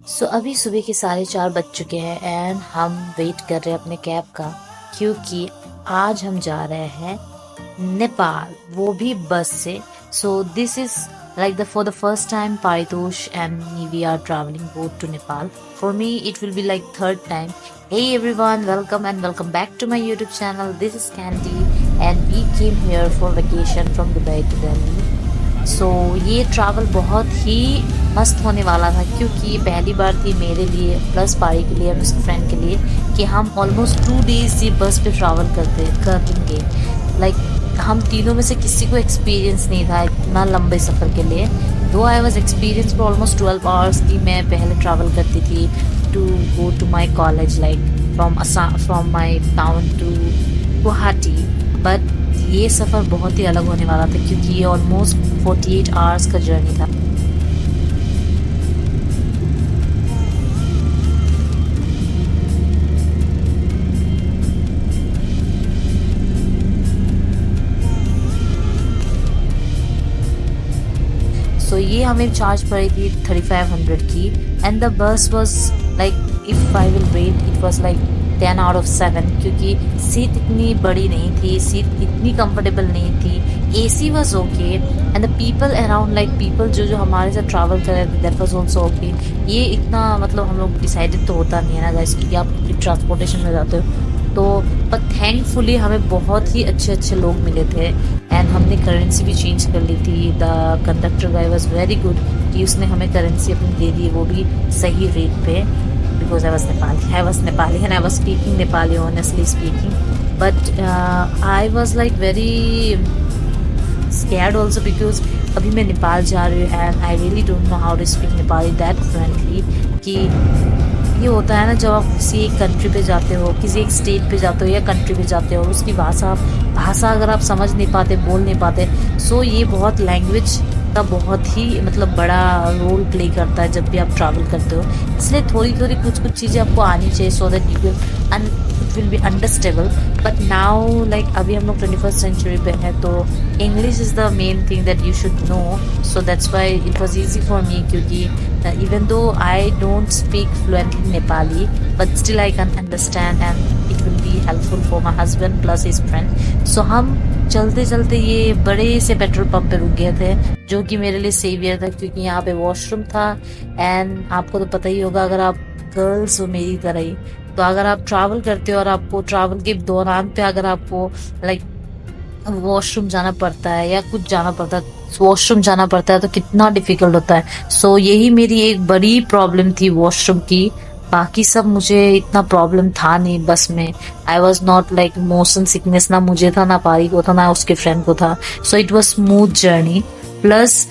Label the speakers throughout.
Speaker 1: अभी सुबह के 4:30 बज चुके हैं एंड हम वेट कर रहे हैं अपने कैब का, क्योंकि आज हम जा रहे हैं नेपाल, वो भी बस से। This is like the for the first time Paritosh and me we are traveling both to Nepal. For me it will be like third time. Hey everyone, welcome and welcome back to my YouTube channel. This is Candy and we came here for vacation from Dubai to Delhi. ये travel बहुत ही मस्त होने वाला था, क्योंकि ये पहली बार थी मेरे लिए प्लस पारी के लिए और उसके फ्रेंड के लिए कि हम ऑलमोस्ट 2 डेज ये बस पे ट्रैवल करेंगे। हम तीनों में से किसी को एक्सपीरियंस नहीं था इतना लंबे सफ़र के लिए। Though I was experience for almost 12 hours की मैं पहले ट्रैवल करती थी to go to my college, from my town to Guwahati. But ये सफ़र बहुत ही अलग होने वाला था, क्योंकि ये ऑलमोस्ट 48 आवर्स का जर्नी था। ये हमें चार्ज पड़ी थी 3500 की and the bus was like, if I will rate, it was like 10 out of 7, क्योंकि सीट इतनी बड़ी नहीं थी, सीट इतनी कंफर्टेबल नहीं थी। AC was okay and the people around, like people जो हमारे साथ ट्रैवल कर रहे थे, दैट वॉज ऑल्सो ओके। ये इतना मतलब हम लोग डिसाइडेड तो होता नहीं है ना गाइस, क्योंकि आप ट्रांसपोर्टेशन में जाते हो तो। पर थैंकफुली हमें बहुत ही अच्छे लोग मिले थे एंड हमने करेंसी भी चेंज कर ली थी। The conductor guy was very good कि उसने हमें करेंसी अपनी दे दी, वो भी सही रेट पे, because I was Nepali and I was speaking Nepali, honestly speaking. But I was like very scared also because अभी मैं नेपाल जा रही हूँ and I really don't know how to speak Nepali that fluently. कि ये होता है ना, जब आप किसी एक कंट्री पे जाते हो, किसी एक स्टेट पे जाते हो या कंट्री पे जाते हो, उसकी भाषा अगर आप समझ नहीं पाते, बोल नहीं पाते, ये बहुत लैंग्वेज का बहुत ही मतलब बड़ा रोल प्ले करता है जब भी आप ट्रैवल करते हो। इसलिए थोड़ी कुछ चीज़ें आपको आनी चाहिए, सो that it will be understandable. But now like अभी हम लोग 21st सेंचुरी पे हैं, तो English is the main thing that you should know. So that's why it was easy for me, क्योंकि even though I don't speak fluently Nepali, but still I can understand and it will be helpful for my husband plus his friend. हम चलते ये बड़े से petrol pump पे रुक गए थे, जो कि मेरे लिए सेवियर था, क्योंकि यहाँ पे वॉशरूम था। एंड आपको तो पता ही होगा, अगर आप गर्ल्स हो मेरी तरह ही, तो अगर आप ट्रैवल करते हो और आपको ट्रैवल के दौरान पे अगर आपको लाइक वॉशरूम जाना पड़ता है या कुछ जाना पड़ता है, वॉशरूम जाना पड़ता है, तो कितना डिफिकल्ट होता है। यही मेरी एक बड़ी प्रॉब्लम थी वॉशरूम की। बाकी सब मुझे इतना प्रॉब्लम था नहीं बस में। आई was not like motion sickness, ना मुझे था, ना पारी को था, ना उसके फ्रेंड को था। It was smooth journey. Plus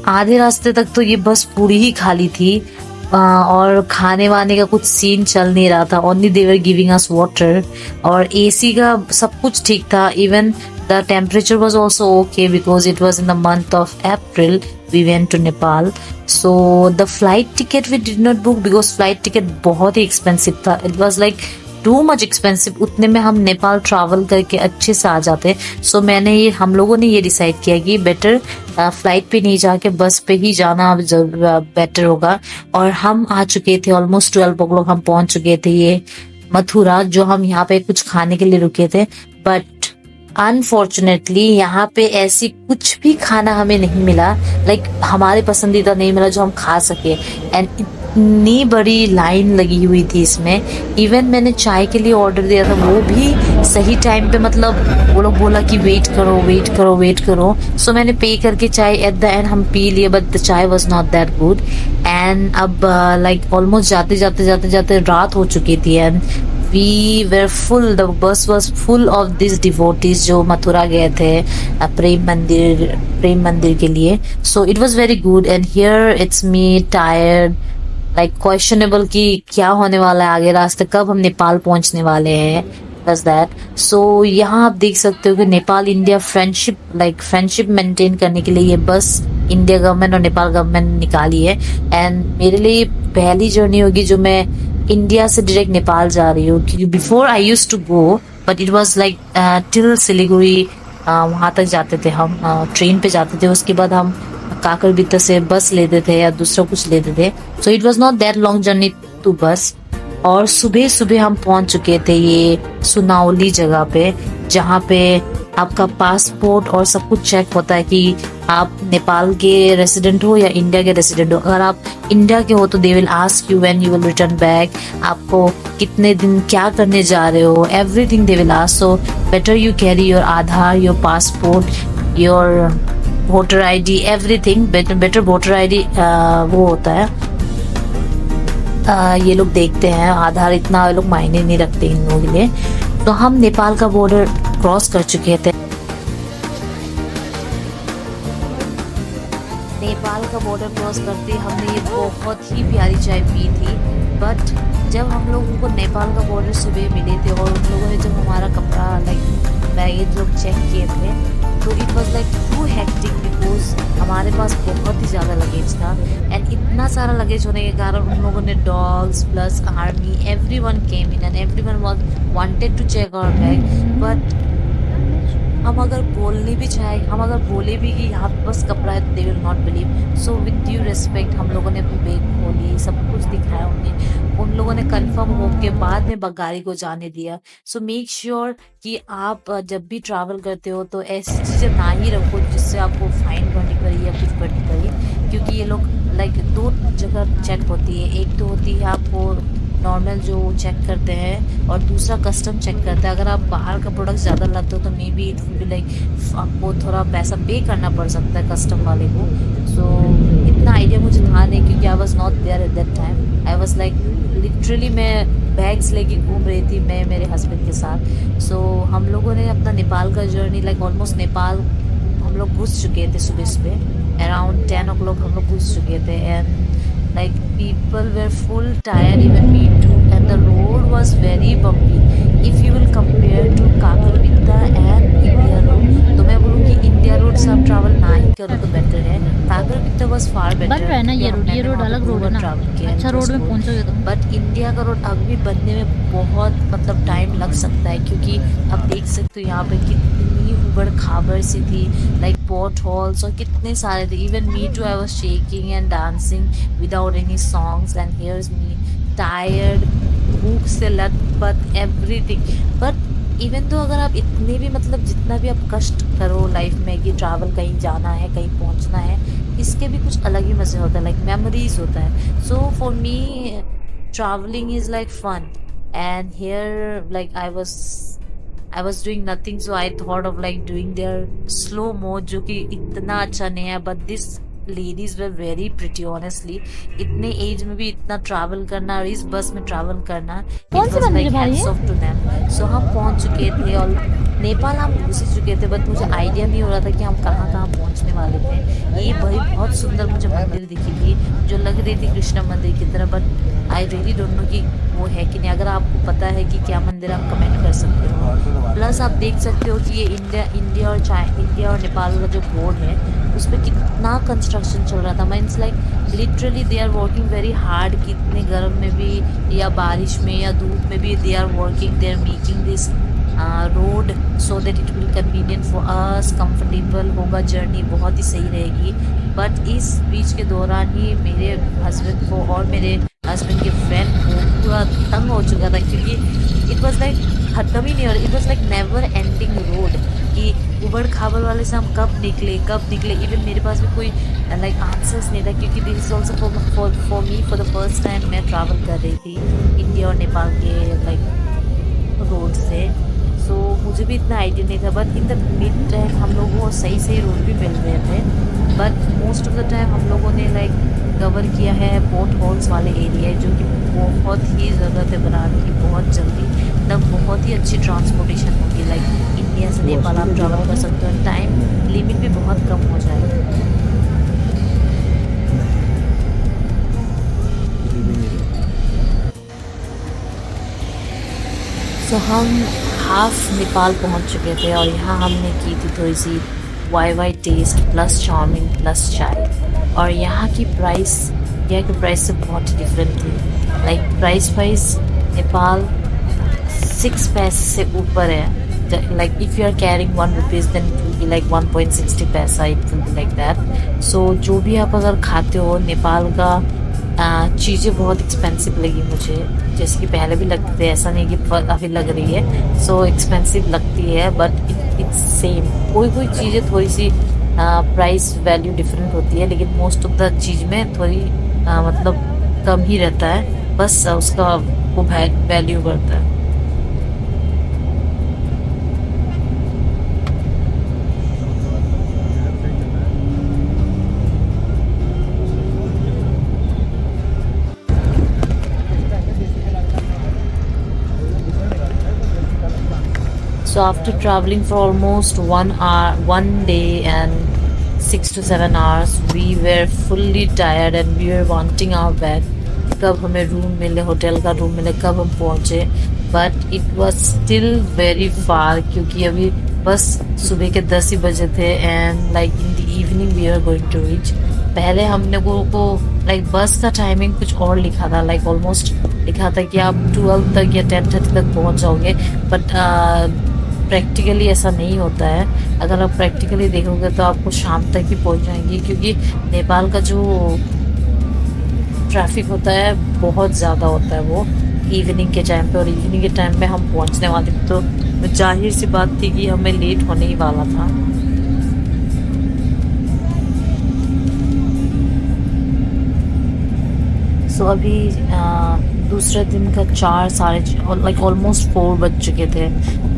Speaker 1: आधे रास्ते तक तो ये बस पूरी ही खाली थी और खाने वाने का कुछ सीन चल नहीं रहा था। Only they were giving us water और एसी का सब कुछ ठीक था। Even the temperature was also okay because it was in the month of April we went to Nepal. The flight ticket we did not book because flight ticket बहुत ही expensive था. It was like too much expensive. उतने में हम Nepal travel करके अच्छे से आ जाते। हम लोगों ने ये डिसाइड किया कि बेटर फ्लाइट पे नहीं जाके बस पे ही जाना बेटर होगा। और हम आ चुके थे ऑलमोस्ट 12 o'clock, हम पहुंच चुके थे ये मथुरा, जो हम यहाँ पे कुछ खाने के लिए रुके थे। बट अनफॉर्चुनेटली यहाँ पे ऐसी कुछ भी खाना हमें नहीं मिला, लाइक हमारे पसंदीदा नहीं मिला जो हम खा सके। एंड इतनी बड़ी लाइन लगी हुई थी इसमें। इवन मैंने चाय के लिए ऑर्डर दिया था, वो भी सही टाइम पे, मतलब वो लोग बोला कि वेट करो। मैंने पे करके चाय एट द एंड हम पी लिए, बट द चाय was not that good. And अब लाइक ऑलमोस्ट जाते रात हो चुकी थी and we were full, the bus was full of these devotees जो मथुरा गए थे प्रेम मंदिर के लिए। It was very good and here it's me tired, like questionable कि क्या होने वाला है आगे, रास्ते कब हम नेपाल पहुंचने वाले हैं। Does that. यहाँ आप देख सकते हो कि नेपाल इंडिया फ्रेंडशिप मेंटेन करने के लिए ये बस इंडिया गवर्नमेंट और नेपाल गवर्नमेंट निकाली है। एंड मेरे लिए पहली जर्नी होगी जो मैं इंडिया से डायरेक्ट नेपाल जा रही हूँ, क्योंकि before I used to go but it was like till Siliguri, वहाँ तक जाते थे हम, ट्रेन पे जाते थे। उसके बाद हम काकरबित्ता से बस लेते थे या दूसरा कुछ लेते थे। So it was not that long journey to bus. और सुबह सुबह हम पहुंच चुके थे ये सुनावली जगह पे, जहाँ पे आपका पासपोर्ट और सब कुछ चेक होता है कि आप नेपाल के रेसिडेंट हो या इंडिया के रेसिडेंट हो। अगर आप इंडिया के हो तो they will ask you when you will return back, आपको कितने दिन क्या करने जा रहे हो, everything they will ask. So better you carry your Aadhaar, your passport, your voter ID, everything. Better voter ID वो होता है, ये लोग देखते हैं। आधार इतना ये लोग मायने नहीं रखते इन लोगों के लिए। तो हम नेपाल का बॉर्डर क्रॉस कर चुके थे। नेपाल का बॉर्डर क्रॉस करते हमने ये बहुत ही प्यारी चाय पी थी। बट जब हम लोगों को नेपाल का बॉर्डर सुबह मिले थे और उन लोगों ने जब हमारा कपड़ा बैगेज लोग चेक किए थे, तो it was like too hectic because हमारे पास बहुत ही ज़्यादा लगेज था। एंड इतना सारा लगेज होने के कारण उन लोगों ने dogs plus army everyone came in and everyone wanted to check our bag. But हम अगर बोलने भी चाहे, हम अगर बोले भी कि यहाँ पे बस कपड़ा है, तो they will not believe. So with due respect हम लोगों ने अपनी बैग खोली, सब कुछ दिखाया उन्हें। उन लोगों ने कंफर्म हो के बाद में गाड़ी को जाने दिया। सो मेक श्योर कि आप जब भी ट्रैवल करते हो तो ऐसी चीज़ें ना ही रखो जिससे आपको फाइन भरनी पड़ी या कुछ भरनी पड़ी, क्योंकि ये लोग दो जगह चेक होती है। एक तो होती है आपको नॉर्मल जो चेक करते हैं और दूसरा कस्टम चेक करता है। अगर आप बाहर का प्रोडक्ट ज़्यादा लाते हो तो may be it will be like आपको थोड़ा पैसा पे करना पड़ सकता है कस्टम वाले को। सो इतना आइडिया मुझे था नहीं, क्योंकि I was not there at that time. I was like literally मैं बैग्स लेके घूम रही थी, मैं मेरे हस्बैंड के साथ। सो हम लोगों ने अपना नेपाल का जर्नी ऑलमोस्ट नेपाल हम लोग घुस चुके थे। सुबह सुबह अराउंड 10 o'clock हम लोग घुस चुके थे। And people were full tired, even me too, and the road was very bumpy. If you will compare to काकरबित्ता and India road, तो मैं बोलूँगी इंडिया रोड से आप ट्रैवल ना ही करो तो बेटर है। काकरबित्ता was far better।
Speaker 2: बन रहा है ना ये रोड अलग रोड है ना, अच्छा रोड में पहुंचोगे तुम।
Speaker 1: बट इंडिया का रोड अभी भी बनने में बहुत टाइम लग सकता है, क्योंकि आप देख सकते हो यहाँ पे कितनी उबड़ खाबड़ सी थी, पॉट होल्स और कितने सारे थे। Even me too, I was shaking and dancing without any songs and here's me tired, भूख से लथपथ, एवरीथिंग। बट इवन तो अगर आप इतने भी जितना भी आप कष्ट करो लाइफ में कि ट्रैवल कहीं जाना है, कहीं पहुंचना है, इसके भी कुछ अलग ही मज़े होता है, मेमोरीज होता है। So for me travelling is fun. And here I was doing nothing, so I thought of doing their slow mo, जो कि इतना अच्छा नहीं है। But these ladies were very pretty, honestly। इतने एज में भी इतना ट्रैवल करना और इस बस में ट्रैवल करना, it was like hats off to them। So हम पहुंच चुके थे और नेपाल हम घुस ही चुके थे, बट मुझे आइडिया नहीं हो रहा था कि हम कहाँ कहाँ पहुंचने वाले थे। ये भाई बहुत सुंदर मुझे मंदिर दिखी थी, जो लग रही थी कृष्ण मंदिर की तरह, but I really don't no कि वो है कि नहीं। अगर आपको पता है कि क्या मंदिर, आप कमेंट कर सकते हो। प्लस आप देख सकते हो कि ये इंडिया और नेपाल का जो बोर्ड है उस पर कितना कंस्ट्रक्शन चल रहा था। Means literally they are working very hard, कि इतने गर्म में भी या बारिश में या धूप में भी they are working, they are making this road so that it will convenient for us, comfortable होगा, जर्नी बहुत ही सही रहेगी। बट इस बीच के दौरान ही मेरे हस्बैंड को और मेरे हस्बैंड के फ्रेंड को पूरा तंग हो चुका था, क्योंकि इट वॉज खत्म ही नहीं हो रहा। It was never ending road, कि उबड़ खाबड़ वाले से हम कब निकले। इवन मेरे पास भी कोई आंसर्स नहीं था, क्योंकि this is also for me for the first time मैं ट्रैवल कर रही थी इंडिया और नेपाल के रोड से। सो मुझे भी इतना आइडिया नहीं था। But in the mid time हम लोगों को सही रोड भी मिल रहे थे। But most of the time हम लोगों ने कवर किया है पोर्ट होल्स वाले एरिया, जो कि बहुत ही ज़रूरत है बनाने की बहुत जल्दी। तब बहुत ही अच्छी ट्रांसपोर्टेशन होगी, इंडिया से नेपाल आप ट्रैवल कर सकते हो, टाइम लिमिट भी बहुत कम हो जाएगा। तो हम हाफ नेपाल पहुंच चुके थे और यहाँ हमने की थी थोड़ी सी वाई टेस्ट प्लस चाउमीन प्लस चाय। और यहाँ की प्राइस से बहुत ही डिफरेंट थी। प्राइस वाइज नेपाल 6 पैसे से ऊपर है, like if you are carrying 1 rupees then it will be like 1.60 पैसा, it will be like that. So जो भी आप अगर खाते हो नेपाल का चीज़ें बहुत एक्सपेंसिव लगी मुझे, जैसे कि पहले भी लगते थे, ऐसा नहीं कि अभी लग रही है। सो एक्सपेंसिव लगती है बट इट्स सेम। कोई कोई चीज़ें थोड़ी सी प्राइस वैल्यू डिफरेंट होती है, लेकिन मोस्ट ऑफ द चीज़ में थोड़ी मतलब कम ही रहता है, बस उसका वो वैल्यू बढ़ता है। So after traveling for almost 1 day and 6 to 7 hours, we were fully tired and we were wanting our bed. कब हमें रूम मिले, होटल का रूम मिले, कब हम पहुंचे, but it was still very far, क्योंकि अभी बस सुबह के 10 ही बजे थे and like in the evening we are going to reach. पहले हमने को लाइक बस का टाइमिंग कुछ और लिखा था, लाइक ऑलमोस्ट लिखा था कि आप 12 तक या 10:30 तक पहुंच जाओगे, बट प्रैक्टिकली ऐसा नहीं होता है। अगर आप प्रैक्टिकली देखोगे तो आपको शाम तक ही पहुंच जाएंगी, क्योंकि नेपाल का जो ट्रैफिक होता है बहुत ज़्यादा होता है वो इवनिंग के टाइम पे, और इवनिंग के टाइम पे हम पहुंचने वाले थे तो जाहिर सी बात थी कि हमें लेट होने ही वाला था। सो अभी दूसरे दिन का 4 साढ़े लाइक ऑलमोस्ट 4 बज चुके थे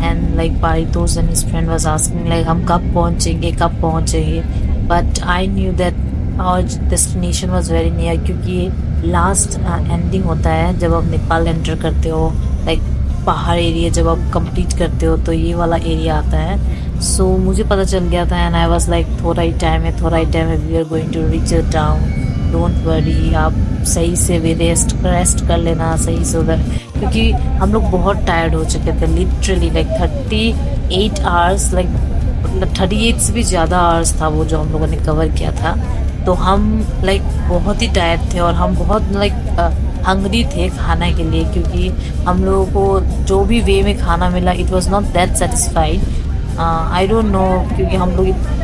Speaker 1: एंड लाइक बारितोस and his friend was asking like हम कब पहुंचेंगे, but I knew that our destination was very near, क्योंकि लास्ट एंडिंग होता है जब आप नेपाल एंटर करते हो, लाइक पहाड़ एरिया जब आप कंप्लीट करते हो तो ये वाला एरिया आता है। सो मुझे पता चल गया था एंड आई वाज लाइक थोड़ा ही टाइम है, we are going to reach the town, don't worry, आप सही से भी रेस्ट कर लेना सही से उधर, क्योंकि हम लोग बहुत टायर्ड हो चुके थे लिटरली, लाइक 38 आवर्स, लाइक 38 से भी ज़्यादा आवर्स था वो जो हम लोगों ने कवर किया था। तो हम लाइक बहुत ही टायर्ड थे और हम बहुत लाइक हंग्री थे खाने के लिए, क्योंकि हम लोगों को जो भी वे में खाना मिला it was not that satisfied. I don't know, क्योंकि हम लोग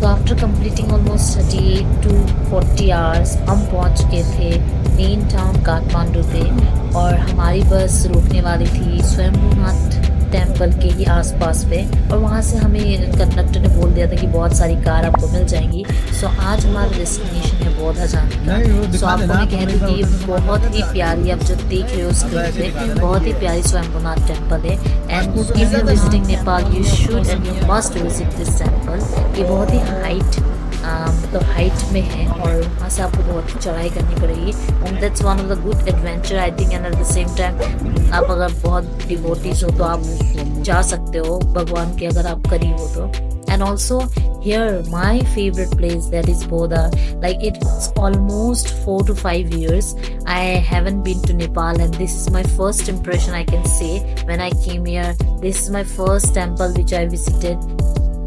Speaker 1: after completing almost 38 to 40 hours हम पहुंच चुके थे मेन टाउन काठमांडू पे, और हमारी बस रुकने वाली थी स्वयंभूनाथ टेम्पल के ही आसपास पे, और वहाँ से हमें कंडक्टर ने बोल दिया था कि बहुत सारी कार आपको मिल जाएंगी। सो आज हमारा डेस्टिनेशन है बौद्धा जाने का। सो आपको मैं कह दूँ कि ये बहुत ही प्यारी, आप जो देख रहे हो स्क्रीन पे, बहुत ही प्यारी स्वयंभूनाथ टेम्पल है। And if you visiting Nepal you should and you must visit this temple. ये बहुत ही मतलब हाइट में है और वहाँ से आपको बहुत ही चढ़ाई करनी पड़ेगी। And that's one of the good adventure I think. And at the same time आप अगर बहुत डिवोटीज हो तो आप जा सकते हो भगवान के, अगर आप करीब हो तो। And also here my favorite place, that is Bodha. Like it's almost 4 to 5 years I haven't been to Nepal, and this is my first impression I can say when I came here. This is my first temple which I visited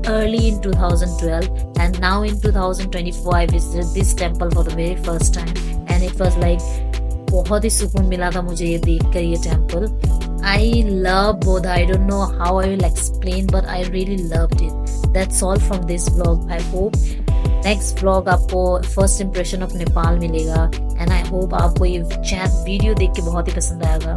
Speaker 1: early in 2012, and now in 2024 I visited this temple for the very first time, and it was like बहुत ही सुकून मिला था मुझे ये देख कर ये temple. I love Bodha. I don't know how I will explain, but I really loved it. That's all from this vlog. I hope next vlog आपको first impression of Nepal मिलेगा, and I hope आपको ये chat video देख के बहुत ही पसंद आएगा।